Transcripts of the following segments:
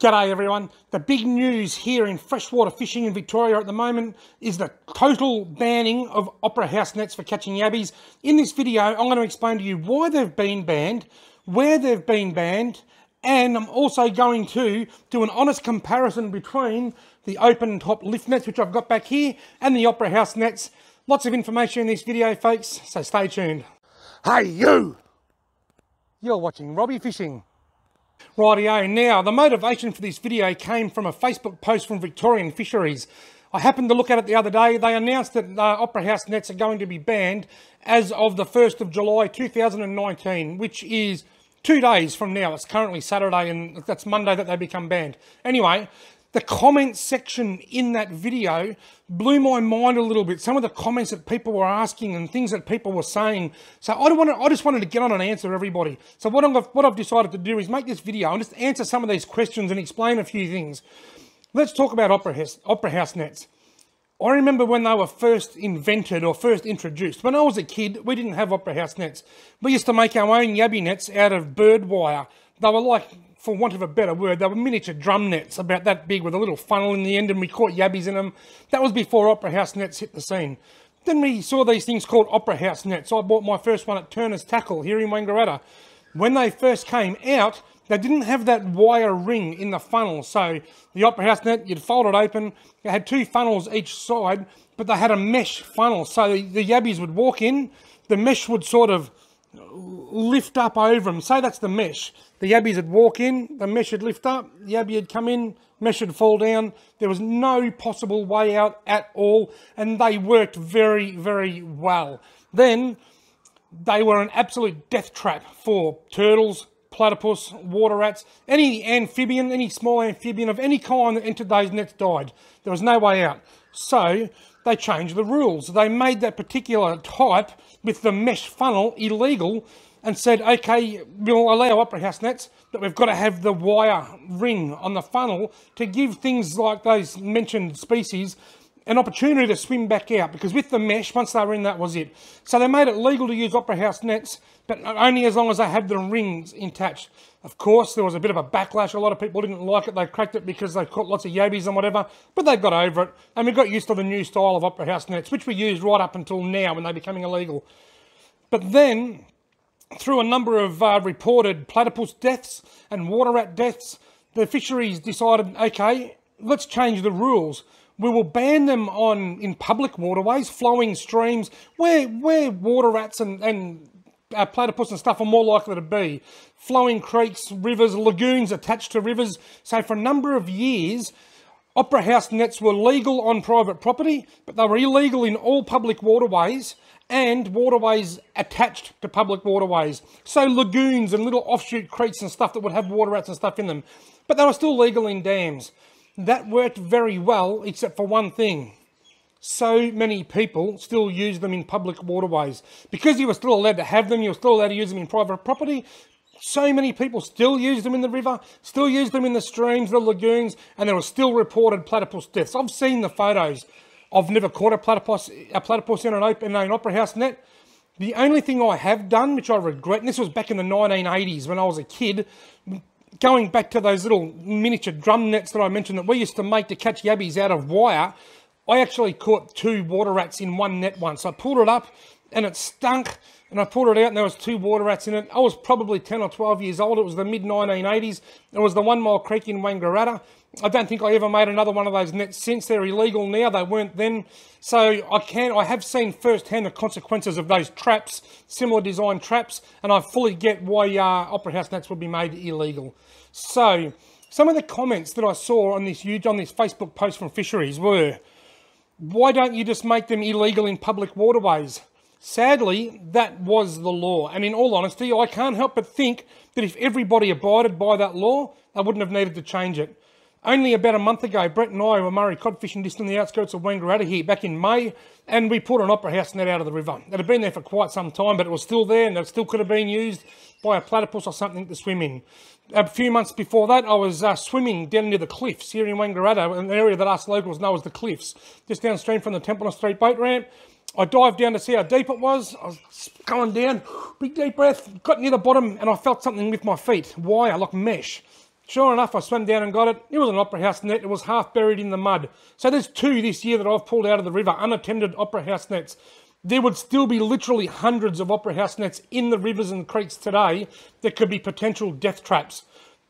G'day everyone. The big news here in freshwater fishing in Victoria at the moment is the total banning of opera house nets for catching yabbies. In this video, I'm going to explain to you why they've been banned, where they've been banned, and I'm also going to do an honest comparison between the open top lift nets, which I've got back here, and the opera house nets. Lots of information in this video, folks, so stay tuned. Hey you! You're watching Robbie Fishing. Rightio, now the motivation for this video came from a Facebook post from Victorian Fisheries. I happened to look at it the other day. They announced that opera house nets are going to be banned as of the 1st of July 2019, which is 2 days from now. It's currently Saturday and that's Monday that they become banned. Anyway, the comments section in that video blew my mind a little bit. Some of the comments that people were asking and things that people were saying. So I just wanted to get on and answer everybody. So what I've decided to do is make this video and just answer some of these questions and explain a few things. Let's talk about opera house nets. I remember when they were first invented or first introduced. When I was a kid, we didn't have opera house nets. We used to make our own yabby nets out of bird wire. They were like, for want of a better word, they were miniature drum nets about that big with a little funnel in the end, and we caught yabbies in them. That was before opera house nets hit the scene. Then we saw these things called opera house nets. I bought my first one at Turner's Tackle here in Wangaratta. When they first came out, they didn't have that wire ring in the funnel. So the opera house net, you'd fold it open. It had two funnels each side, but they had a mesh funnel. So the yabbies would walk in, the mesh would sort of lift up over them. Say that's the mesh. The yabbies would walk in, the mesh would lift up, the yabby would come in, mesh would fall down. There was no possible way out at all, and they worked very, very well. Then they were an absolute death trap for turtles, platypus, water rats, any amphibian, any small amphibian of any kind that entered those nets died. There was no way out. So they changed the rules. They made that particular type with the mesh funnel illegal and said, okay, we'll allow opera house nets, but we've got to have the wire ring on the funnel to give things like those mentioned species an opportunity to swim back out, because with the mesh, once they were in, that was it. So they made it legal to use opera house nets, but only as long as they had the rings attached. Of course, there was a bit of a backlash. A lot of people didn't like it. They cracked it because they caught lots of yabbies and whatever, but they got over it, and we got used to the new style of opera house nets, which we used right up until now when they're becoming illegal. But then, through a number of reported platypus deaths and water rat deaths, the fisheries decided, okay, let's change the rules. We will ban them in public waterways, flowing streams, where water rats and platypus and stuff are more likely to be. Flowing creeks, rivers, lagoons attached to rivers. So for a number of years, opera house nets were legal on private property, but they were illegal in all public waterways and waterways attached to public waterways. So lagoons and little offshoot creeks and stuff that would have water rats and stuff in them. But they were still legal in dams. That worked very well, except for one thing. So many people still use them in public waterways. Because you were still allowed to have them, you were still allowed to use them in private property, so many people still use them in the river, still use them in the streams, the lagoons, and there were still reported platypus deaths. I've seen the photos. I've never caught a platypus in an opera house net. The only thing I have done, which I regret, and this was back in the 1980s when I was a kid, going back to those little miniature drum nets that I mentioned that we used to make to catch yabbies out of wire, I actually caught two water rats in one net once. I pulled it up and it stunk, and I pulled it out and there was two water rats in it. I was probably 10 or 12 years old. It was the mid-1980s. It was the 1 Mile Creek in Wangaratta. I don't think I ever made another one of those nets since. They're illegal now. They weren't then. So I have seen firsthand the consequences of those traps, similar design traps, and I fully get why opera house nets would be made illegal. So some of the comments that I saw on this Facebook post from Fisheries were, why don't you just make them illegal in public waterways? Sadly, that was the law. And in all honesty, I can't help but think that if everybody abided by that law, they wouldn't have needed to change it. Only about a month ago, Brett and I were Murray cod fishing just on the outskirts of Wangaratta here back in May, and we put an opera house net out of the river. It had been there for quite some time, but it was still there, and it still could have been used by a platypus or something to swim in. A few months before that, I was swimming down near the cliffs here in Wangaratta, an area that us locals know as the cliffs, just downstream from the Templeton Street boat ramp. I dived down to see how deep it was. I was going down, big deep breath, got near the bottom, and I felt something with my feet, wire, like mesh. Sure enough, I swam down and got it. It was an Opera House net. It was half buried in the mud. So there's 2 this year that I've pulled out of the river, unattended Opera House nets. There would still be literally hundreds of Opera House nets in the rivers and creeks today that could be potential death traps.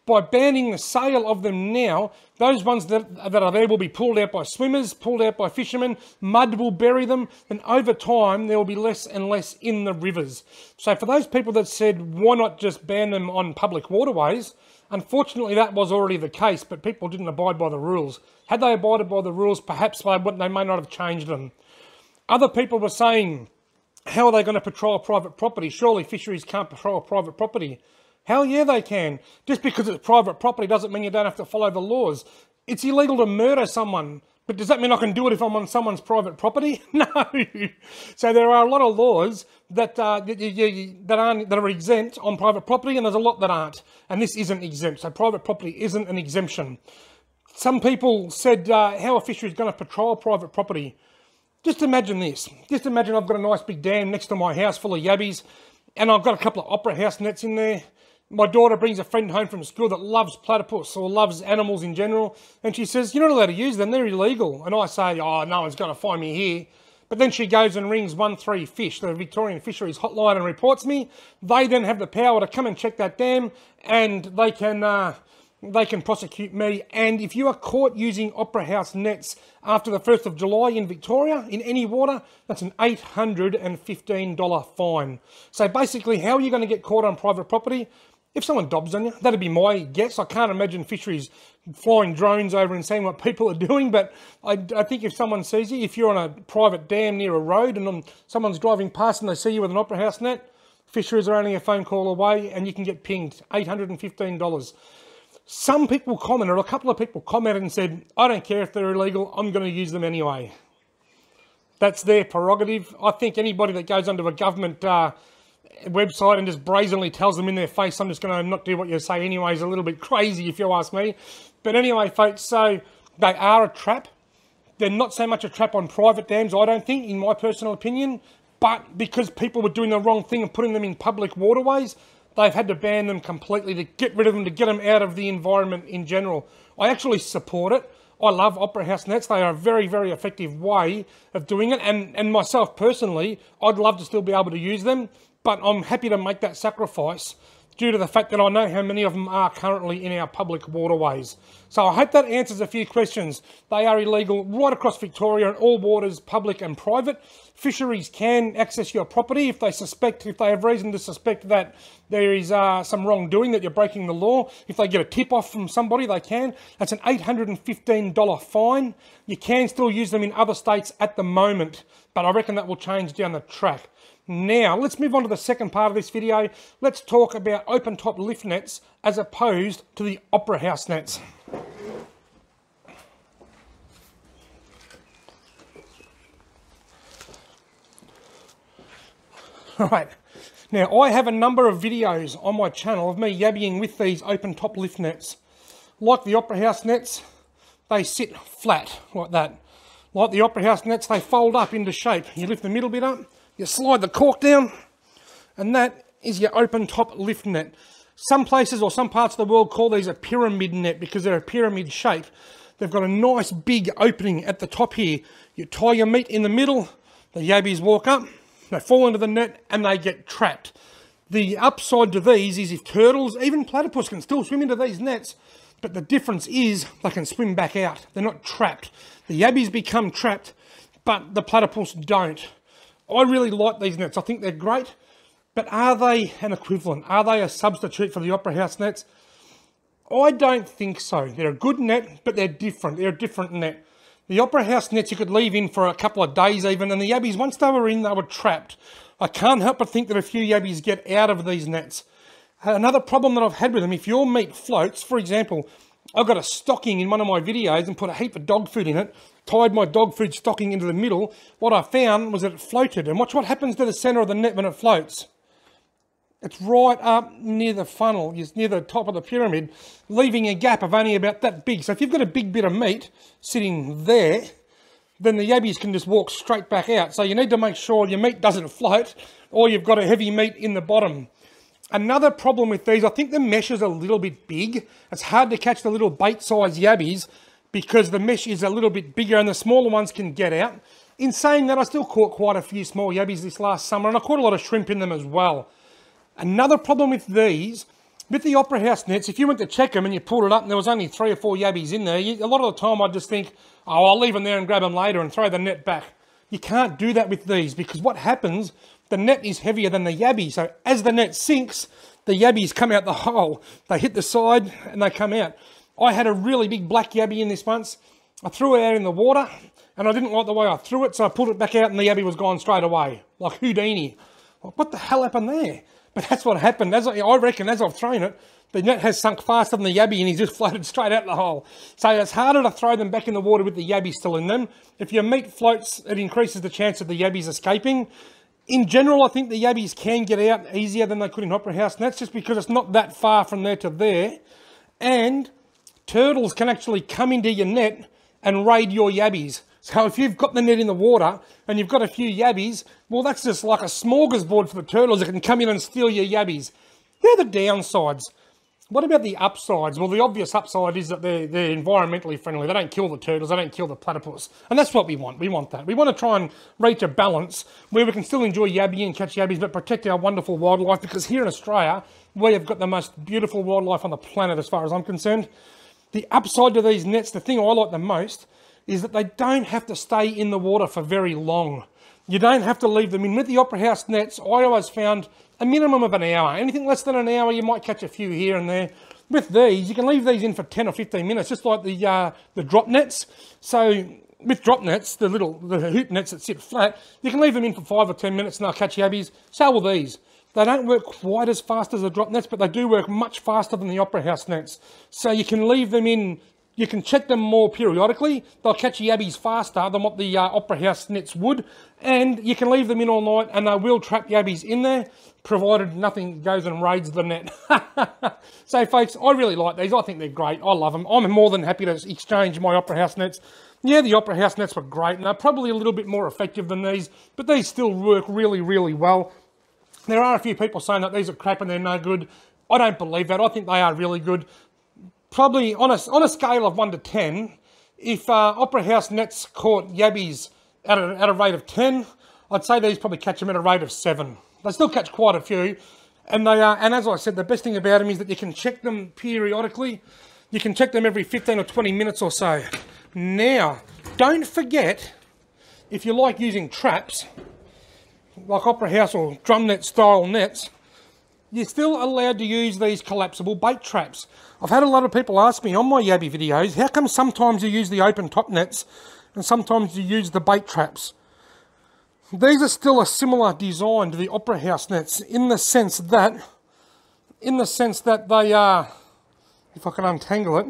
By banning the sale of them now, those ones that are there will be pulled out by swimmers, pulled out by fishermen, mud will bury them, and over time there will be less and less in the rivers. So for those people that said, why not just ban them on public waterways, unfortunately that was already the case, but people didn't abide by the rules. Had they abided by the rules, perhaps they may not have changed them. Other people were saying, how are they going to patrol private property? Surely fisheries can't patrol private property. Hell yeah, they can. Just because it's private property doesn't mean you don't have to follow the laws. It's illegal to murder someone, but does that mean I can do it if I'm on someone's private property? No. So there are a lot of laws that are exempt on private property, and there's a lot that aren't. And this isn't exempt, so private property isn't an exemption. Some people said, how are fisheries going to patrol private property? Just imagine this. Just imagine I've got a nice big dam next to my house full of yabbies, and I've got a couple of Opera House nets in there. My daughter brings a friend home from school that loves platypus or loves animals in general, and she says, you're not allowed to use them, they're illegal. And I say, oh, no one's going to find me here. But then she goes and rings 13 Fish, the Victorian Fisheries Hotline, and reports me. They then have the power to come and check that dam, and they can prosecute me. And if you are caught using Opera House nets after the 1st of July in Victoria, in any water, that's an $815 fine. So basically, how are you going to get caught on private property? If someone dobs on you, that'd be my guess. I can't imagine fisheries flying drones over and seeing what people are doing, but I think if someone sees you, if you're on a private dam near a road and someone's driving past and they see you with an Opera House net, fisheries are only a phone call away and you can get pinged, $815. Some people commented, or a couple of people commented and said, I don't care if they're illegal, I'm going to use them anyway. That's their prerogative. I think anybody that goes onto a government website and just brazenly tells them in their face, I'm just going to not do what you say anyway, is a little bit crazy if you ask me. But anyway, folks, so they are a trap. They're not so much a trap on private dams, I don't think, in my personal opinion, but because people were doing the wrong thing and putting them in public waterways, they've had to ban them completely to get rid of them, to get them out of the environment in general. I actually support it. I love Opera House nets. They are a very, very effective way of doing it. And myself personally, I'd love to still be able to use them, but I'm happy to make that sacrifice due to the fact that I know how many of them are currently in our public waterways. So I hope that answers a few questions. They are illegal right across Victoria in all waters, public and private. Fisheries can access your property if they have reason to suspect that there is some wrongdoing, that you're breaking the law. If they get a tip-off from somebody, they can. That's an $815 fine. You can still use them in other states at the moment, but I reckon that will change down the track. Now, let's move on to the second part of this video. Let's talk about open-top lift nets as opposed to the Opera House nets. Right, now I have a number of videos on my channel of me yabbying with these open-top lift nets. Like the Opera House nets, they sit flat like that. Like the Opera House nets, they fold up into shape. You lift the middle bit up, you slide the cork down, and that is your open top lift net. Some places or some parts of the world call these a pyramid net because they're a pyramid shape. They've got a nice big opening at the top here. You tie your meat in the middle, the yabbies walk up, they fall into the net and they get trapped. The upside to these is if turtles, even platypus can still swim into these nets, but the difference is they can swim back out. They're not trapped. The yabbies become trapped, but the platypus don't. I really like these nets. I think they're great, but are they an equivalent? Are they a substitute for the Opera House nets? I don't think so. They're a good net, but they're different. They're a different net. The Opera House nets you could leave in for a couple of days even, and the yabbies, once they were in, they were trapped. I can't help but think that a few yabbies get out of these nets. Another problem that I've had with them, if your meat floats, for example, I've got a stocking in one of my videos and put a heap of dog food in it, tied my dog food stocking into the middle. What I found was that it floated. And watch what happens to the centre of the net when it floats. It's right up near the funnel, it's near the top of the pyramid, leaving a gap of only about that big. So if you've got a big bit of meat sitting there, then the yabbies can just walk straight back out. So you need to make sure your meat doesn't float, or you've got a heavy meat in the bottom. Another problem with these, I think the mesh is a little bit big. It's hard to catch the little bait-sized yabbies because the mesh is a little bit bigger and the smaller ones can get out. In saying that, I still caught quite a few small yabbies this last summer, and I caught a lot of shrimp in them as well. Another problem with these, with the Opera House nets, if you went to check them and you pulled it up and there was only 3 or 4 yabbies in there, a lot of the time I'd just think, oh, I'll leave them there and grab them later and throw the net back. You can't do that with these because what happens, the net is heavier than the yabby. So as the net sinks, the yabbies come out the hole. They hit the side and they come out. I had a really big black yabby in this once. I threw it out in the water and I didn't like the way I threw it, so I pulled it back out and the yabby was gone straight away, like Houdini. Like, what the hell happened there? But that's what happened. I reckon as I've thrown it, the net has sunk faster than the yabby and he's just floated straight out the hole. So it's harder to throw them back in the water with the yabby still in them. If your meat floats, it increases the chance of the yabbies escaping. In general, I think the yabbies can get out easier than they could in Opera House nets just because it's not that far from there to there. And turtles can actually come into your net and raid your yabbies. So if you've got the net in the water and you've got a few yabbies, well, that's just like a smorgasbord for the turtles that can come in and steal your yabbies. They're the downsides. What about the upsides? Well, the obvious upside is that they're environmentally friendly. They don't kill the turtles, they don't kill the platypus. And that's what we want. We want that. We want to try and reach a balance where we can still enjoy yabbying and catch yabbies, but protect our wonderful wildlife, because here in Australia, we have got the most beautiful wildlife on the planet as far as I'm concerned. The upside to these nets, the thing I like the most, is that they don't have to stay in the water for very long. You don't have to leave them in. With the Opera House nets, I always found a minimum of an hour. Anything less than an hour, you might catch a few here and there. With these, you can leave these in for 10 or 15 minutes, just like the drop nets. So with drop nets, the hoop nets that sit flat, you can leave them in for 5 or 10 minutes and they'll catch yabbies. So will these. They don't work quite as fast as the drop nets, but they do work much faster than the Opera House nets. So you can leave them in. You can check them more periodically. They'll catch yabbies faster than what the Opera House nets would. And you can leave them in all night and they will trap yabbies in there, provided nothing goes and raids the net. So folks, I really like these. I think they're great. I love them. I'm more than happy to exchange my Opera House nets. Yeah, the Opera House nets were great and they're probably a little bit more effective than these, but these still work really, really well. There are a few people saying that these are crap and they're no good. I don't believe that. I think they are really good. Probably on a scale of 1 to 10, if Opera House nets caught yabbies at a rate of 10, I'd say these probably catch them at a rate of 7. They still catch quite a few, and they are. And as I said, the best thing about them is that you can check them periodically. You can check them every 15 or 20 minutes or so. Now, don't forget, if you like using traps, like Opera House or drum net style nets, you're still allowed to use these collapsible bait traps. I've had a lot of people ask me on my yabby videos, how come sometimes you use the open top nets and sometimes you use the bait traps? These are still a similar design to the Opera House nets in the sense that they are, if I can untangle it,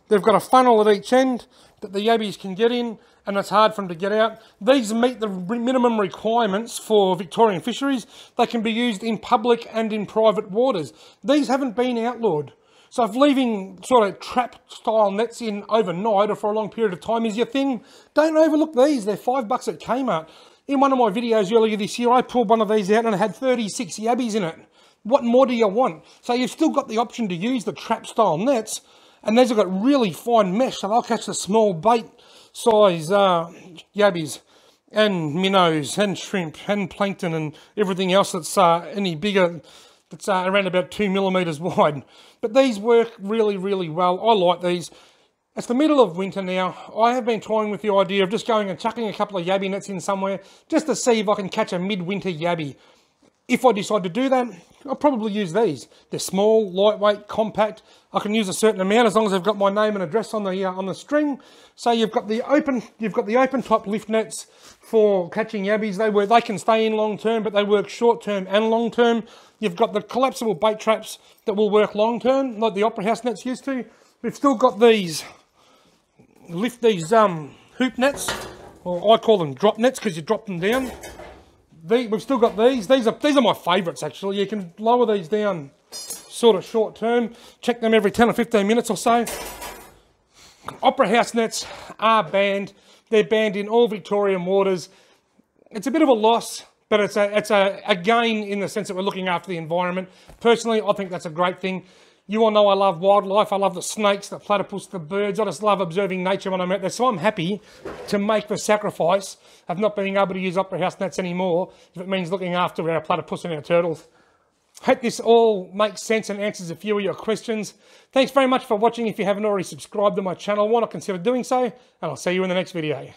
they've got a funnel at each end that the yabbies can get in, and it's hard for them to get out. These meet the minimum requirements for Victorian fisheries. They can be used in public and in private waters. These haven't been outlawed. So if leaving sort of trap-style nets in overnight or for a long period of time is your thing, don't overlook these. They're $5 at Kmart. In one of my videos earlier this year, I pulled one of these out and it had 36 yabbies in it. What more do you want? So you've still got the option to use the trap-style nets, and these have got really fine mesh, so they'll catch the small bait size yabbies and minnows and shrimp and plankton and everything else that's any bigger, that's around about 2 millimeters wide. But these work really, really well. I like these. It's the middle of winter now. I have been toying with the idea of just going and chucking a couple of yabby nets in somewhere just to see if I can catch a midwinter yabby. If I decide to do that, I'll probably use these. They're small, lightweight, compact. I can use a certain amount as long as I've got my name and address on the string. So you've got the open top lift nets for catching yabbies. They can stay in long term, but they work short term and long term. You've got the collapsible bait traps that will work long term, like the Opera House nets used to. We've still got these hoop nets, or I call them drop nets because you drop them down. We've still got these. These are my favourites actually. You can lower these down sort of short term. Check them every 10 or 15 minutes or so. Opera House nets are banned. They're banned in all Victorian waters. It's a bit of a loss But it's a gain in the sense that we're looking after the environment. Personally, I think that's a great thing. You all know I love wildlife. I love the snakes, the platypus, the birds. I just love observing nature when I'm out there. So I'm happy to make the sacrifice of not being able to use opera house nets anymore if it means looking after our platypus and our turtles. Hope this all makes sense and answers a few of your questions. Thanks very much for watching. If you haven't already subscribed to my channel, why not consider doing so? And I'll see you in the next video.